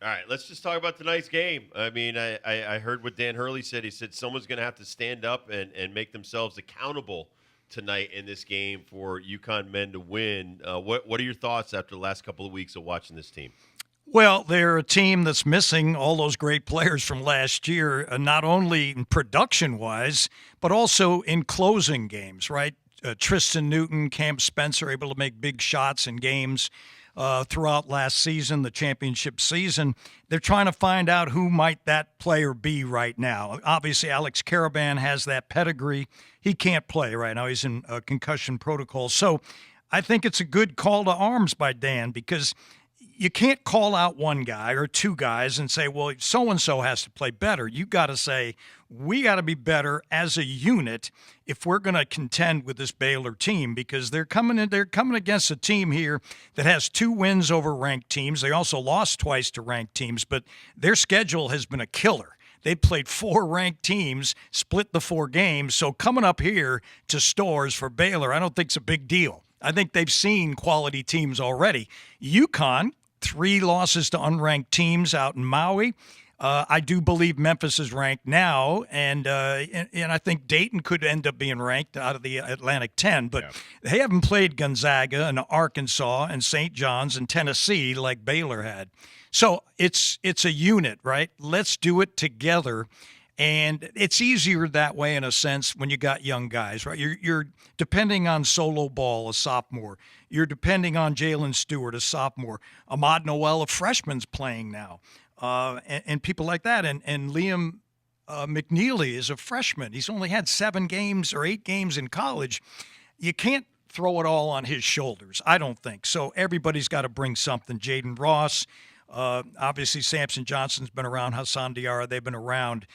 All right, let's just talk about tonight's game. I mean, I heard what Dan Hurley said. He said someone's going to have to stand up and make themselves accountable tonight in this game for UConn men to win. What are your thoughts after the last couple of weeks of watching this team? Well, they're a team that's missing all those great players from last year, not only in production-wise, but also in closing games, right? Tristan Newton, Cam Spencer able to make big shots in games throughout last season, the championship season. They're trying to find out who might that player be right now. Obviously, Alex Caravan has that pedigree. He can't play right now. He's in concussion protocol. So I think it's a good call to arms by Dan because you can't call out one guy or two guys and say, well, so-and-so has to play better. You got to say, we got to be better as a unit if we're going to contend with this Baylor team because they're coming against a team here that has 2 wins over ranked teams. They also lost twice to ranked teams, but their schedule has been a killer. They played 4 ranked teams, split the 4 games. So coming up here to Stores for Baylor, I don't think it's a big deal. I think they've seen quality teams already. UConn, 3 losses to unranked teams out in Maui. I do believe Memphis is ranked now, and I think Dayton could end up being ranked out of the Atlantic 10, but they haven't played Gonzaga and Arkansas and St. John's and Tennessee like Baylor had. So it's a unit, right? Let's do it together. And it's easier that way in a sense when you got young guys, right? You're depending on Solo Ball, a sophomore. You're depending on Jalen Stewart, a sophomore. Ahmad Noel, a freshman's playing now, and people like that. And Liam McNeely is a freshman. He's only had 7 games or 8 games in college. You can't throw it all on his shoulders, I don't think. So everybody's got to bring something. Jaden Ross, obviously Samson Johnson's been around. Hassan Diarra, they've been around.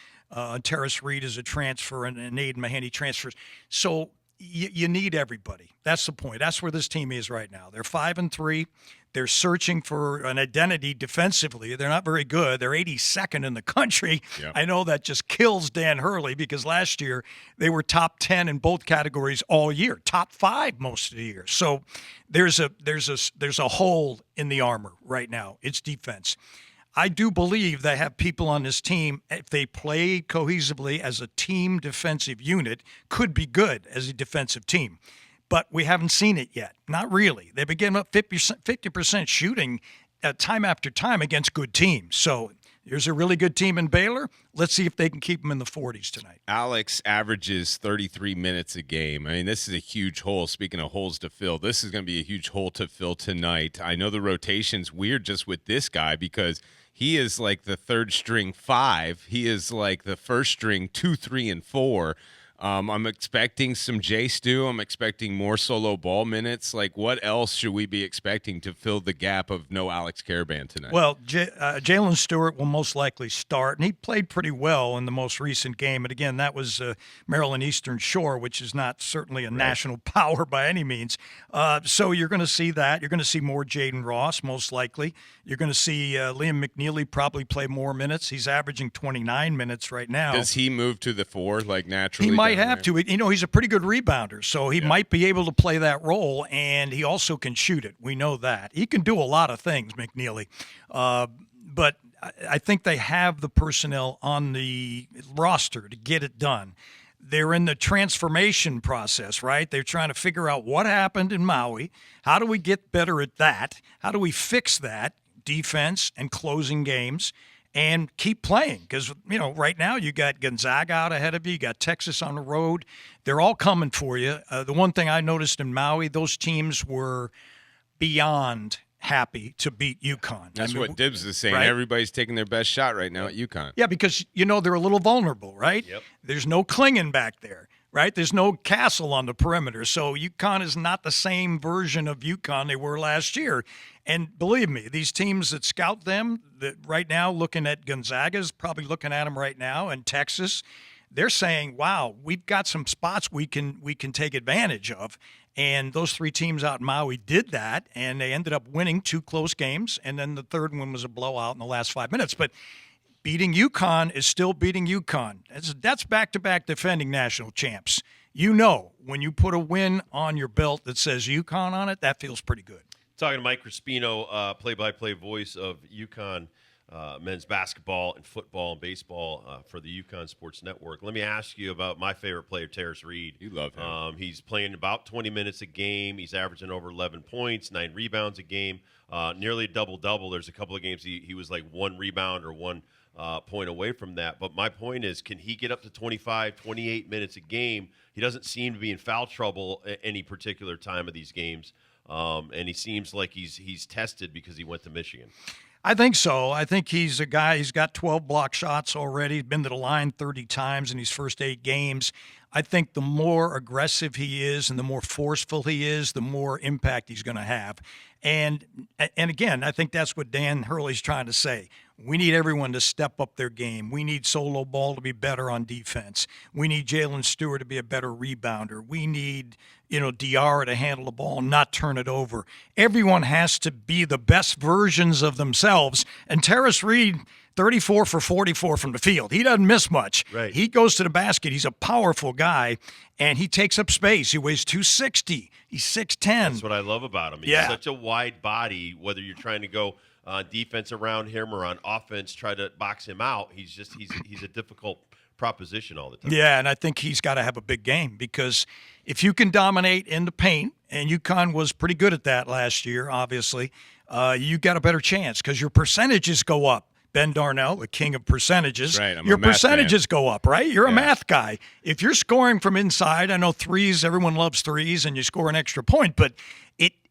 Terrace Reed is a transfer, and Aiden Mahaney transfers. So you need everybody. That's the point. That's where this team is right now. They're 5-3. They're searching for an identity defensively. They're not very good. They're 82nd in the country. Yep. I know that just kills Dan Hurley because last year they were top 10 in both categories all year, top 5 most of the year. So there's a hole in the armor right now. It's defense. I do believe they have people on this team, if they play cohesively as a team defensive unit, could be good as a defensive team. But we haven't seen it yet. Not really. They've been giving up 50% shooting time after time against good teams. So here's a really good team in Baylor. Let's see if they can keep them in the 40s tonight. Alex averages 33 minutes a game. I mean, this is a huge hole. Speaking of holes to fill, this is going to be a huge hole to fill tonight. I know the rotation's weird just with this guy because he is like the third string 5. He is like the first string 2, 3, and 4. I'm expecting some J Stu. I'm expecting more Solo Ball minutes. Like, what else should we be expecting to fill the gap of no Alex Caravan tonight? Well, Jalen Stewart will most likely start, and he played pretty well in the most recent game. And again, that was Maryland Eastern Shore, which is not certainly a national power by any means. So you're going to see that. You're going to see more Jaden Ross, most likely. You're going to see Liam McNeely probably play more minutes. He's averaging 29 minutes right now. Does he move to the 4, like, naturally? He might have to. You know, he's a pretty good rebounder, so he might be able to play that role, and he also can shoot it. We know that. He can do a lot of things, McNeely. But I think they have the personnel on the roster to get it done. They're in the transformation process, right? They're trying to figure out what happened in Maui. How do we get better at that? How do we fix that? Defense and closing games. And keep playing because, you know, right now you got Gonzaga out ahead of you. You got Texas on the road. They're all coming for you. The one thing I noticed in Maui, those teams were beyond happy to beat UConn. That's what Dibbs is saying. Right? Everybody's taking their best shot right now at UConn. Yeah, because, you know, they're a little vulnerable, right? Yep. There's no clinging back there. Right? There's no Castle on the perimeter. So UConn is not the same version of UConn they were last year. And believe me, these teams that scout them, that right now looking at Gonzaga's, probably looking at them right now, and Texas, they're saying, wow, we've got some spots we can take advantage of. And those 3 teams out in Maui did that, and they ended up winning 2 close games, and then the third one was a blowout in the last 5 minutes. But beating UConn is still beating UConn. That's back-to-back defending national champs. You know, when you put a win on your belt that says UConn on it, that feels pretty good. Talking to Mike Crispino, play-by-play voice of UConn men's basketball and football and baseball for the UConn Sports Network. Let me ask you about my favorite player, Terrace Reed. You love him. He's playing about 20 minutes a game. He's averaging over 11 points, 9 rebounds a game, nearly a double-double. There's a couple of games he was like 1 rebound or 1 point away from that. But my point is, can he get up to 25, 28 minutes a game? He doesn't seem to be in foul trouble at any particular time of these games. And he seems like he's tested because he went to Michigan. I think so. I think he's a guy, he's got 12 block shots already. He's been to the line 30 times in his first 8 games. I think the more aggressive he is and the more forceful he is, the more impact he's going to have. And again, I think that's what Dan Hurley's trying to say. We need everyone to step up their game. We need Solo Ball to be better on defense. We need Jalen Stewart to be a better rebounder. We need, Diarra to handle the ball and not turn it over. Everyone has to be the best versions of themselves. And Terrace Reed, 34 for 44 from the field. He doesn't miss much. Right. He goes to the basket. He's a powerful guy, and he takes up space. He weighs 260. He's 6'10". That's what I love about him. He's Yeah. such a wide body, whether you're trying to go defense around him or on offense, try to box him out. He's a difficult proposition all the time. Yeah, and I think he's got to have a big game because if you can dominate in the paint, and UConn was pretty good at that last year, obviously, you got a better chance because your percentages go up. Ben Darnell, the king of percentages. Right, I'm your a math percentages go up, right? You're a Yeah. math guy. If you're scoring from inside, I know threes, everyone loves threes, and you score an extra point, but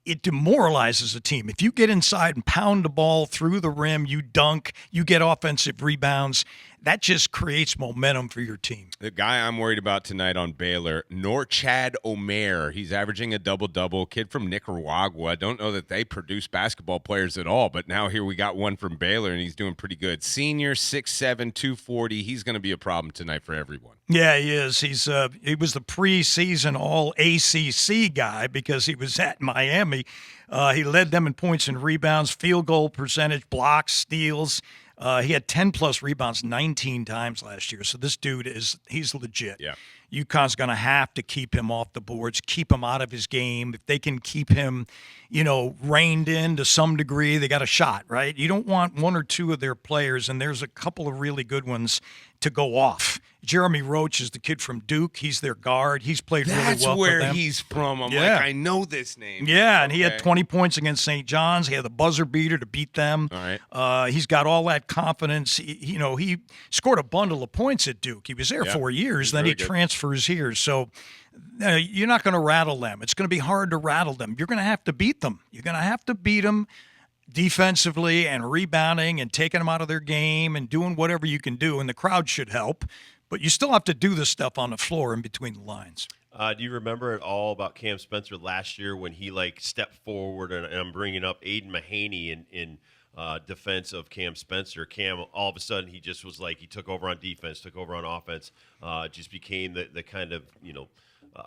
it demoralizes a team. If you get inside and pound the ball through the rim, you dunk, you get offensive rebounds, that just creates momentum for your team. The guy I'm worried about tonight on Baylor, Norchad Omer. He's averaging a double-double. Kid from Nicaragua. I don't know that they produce basketball players at all, but now here we got one from Baylor, and he's doing pretty good. Senior, 6'7", 240. He's going to be a problem tonight for everyone. Yeah, he is. He was the preseason All-ACC guy because he was at Miami. He led them in points and rebounds, field goal percentage, blocks, steals. He had 10-plus rebounds 19 times last year. So this dude he's legit. Yeah. UConn's going to have to keep him off the boards, keep him out of his game. If they can keep him, reined in to some degree, they got a shot, right? You don't want 1 or 2 of their players, and there's a couple of really good ones, to go off. Jeremy Roach is the kid from Duke. He's their guard. He's played really well for them. That's where he's from. I'm Yeah. like, I know this name. Yeah, and he had Okay. 20 points against St. John's. He had the buzzer beater to beat them. All right. He's got all that confidence. He scored a bundle of points at Duke. He was there Yeah, 4 years. he's Then he really good. transfers here. So you're not going to rattle them. It's going to be hard to rattle them. You're going to have to beat them. You're going to have to beat them defensively and rebounding and taking them out of their game and doing whatever you can do. And the crowd should help. But you still have to do this stuff on the floor in between the lines. Do you remember at all about Cam Spencer last year when he stepped forward, and I'm bringing up Aiden Mahaney in defense of Cam Spencer. Cam, all of a sudden, he just was he took over on defense, took over on offense, just became the kind of,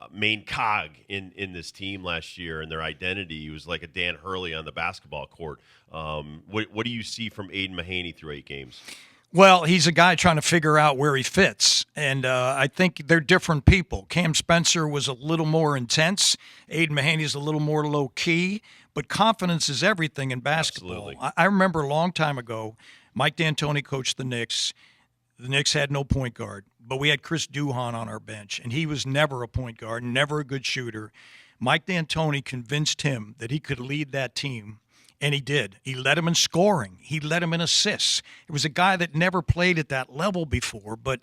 main cog in this team last year and their identity. He was like a Dan Hurley on the basketball court. What do you see from Aiden Mahaney through 8 games? Well, he's a guy trying to figure out where he fits, and I think they're different people. Cam Spencer was a little more intense. Aiden Mahaney's a little more low-key, but confidence is everything in basketball. Absolutely. I remember a long time ago, Mike D'Antoni coached the Knicks. The Knicks had no point guard, but we had Chris Duhon on our bench, and he was never a point guard, never a good shooter. Mike D'Antoni convinced him that he could lead that team. And he did. He led him in scoring. He led him in assists. It was a guy that never played at that level before, but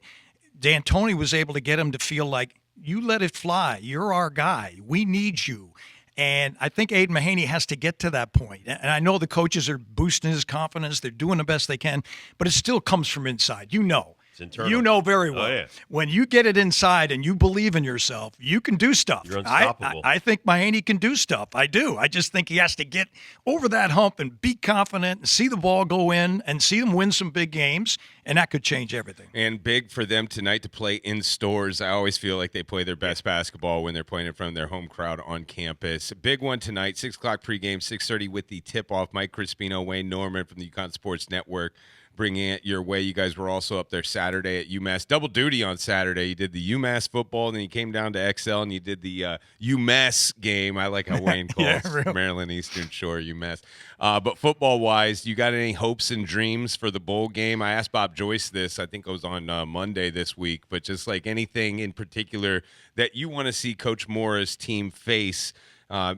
D'Antoni was able to get him to feel like, you let it fly. You're our guy. We need you. And I think Aiden Mahaney has to get to that point. And I know the coaches are boosting his confidence. They're doing the best they can, but it still comes from inside. It's internal. You know very well. Oh, yeah. When you get it inside and you believe in yourself, you can do stuff. You're unstoppable. I think Mahaney can do stuff. I do. I just think he has to get over that hump and be confident and see the ball go in and see them win some big games. and that could change everything. And big for them tonight to play in stores. I always feel like they play their best basketball when they're playing in front of their home crowd on campus. Big one tonight, 6 o'clock pregame, 6:30 with the tip-off. Mike Crispino, Wayne Norman from the UConn Sports Network bringing it your way. You guys were also up there Saturday at UMass. Double duty on Saturday. You did the UMass football, and then you came down to XL, and you did the UMass game. I like how Wayne calls really. Maryland Eastern Shore UMass. But football-wise, you got any hopes and dreams for the bowl game? I asked Bob Joyce this. I think it was on Monday this week. But just like anything in particular that you want to see Coach Mora's team face.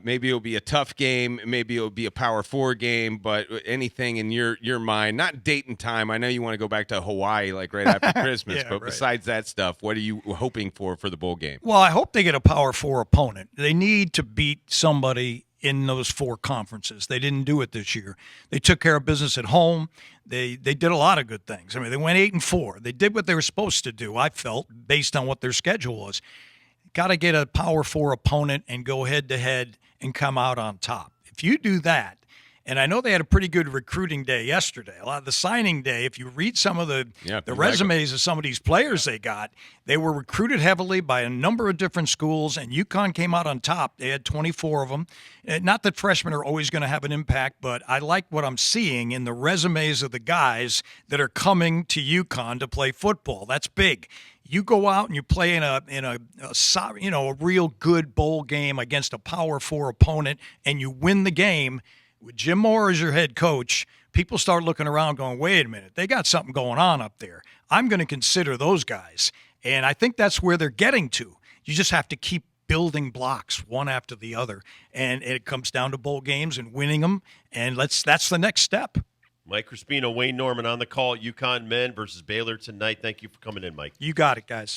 Maybe it'll be a tough game. Maybe it'll be a Power 4 game. But anything in your mind, not date and time. I know you want to go back to Hawaii like right after Christmas. Yeah, but right. besides that stuff, what are you hoping for the bowl game? Well, I hope they get a Power 4 opponent. They need to beat somebody in those 4 conferences. They didn't do it this year. They took care of business at home. They did a lot of good things. I mean, they went 8-4. They did what they were supposed to do, I felt, based on what their schedule was. Got to get a Power 4 opponent and go head-to-head and come out on top. If you do that, and I know they had a pretty good recruiting day yesterday, a lot of the signing day, if you read some of the resumes of some of these players they got, they were recruited heavily by a number of different schools, and UConn came out on top. They had 24 of them. Not that freshmen are always going to have an impact, but I like what I'm seeing in the resumes of the guys that are coming to UConn to play football. That's big. You go out and you play in a real good bowl game against a Power 4 opponent, and you win the game with Jim Moore as your head coach. People start looking around going, wait a minute, they got something going on up there. I'm going to consider those guys. And I think that's where they're getting to. You just have to keep building blocks one after the other. And it comes down to bowl games and winning them. And that's the next step. Mike Crispino, Wayne Norman on the call. UConn men versus Baylor tonight. Thank you for coming in, Mike. You got it, guys.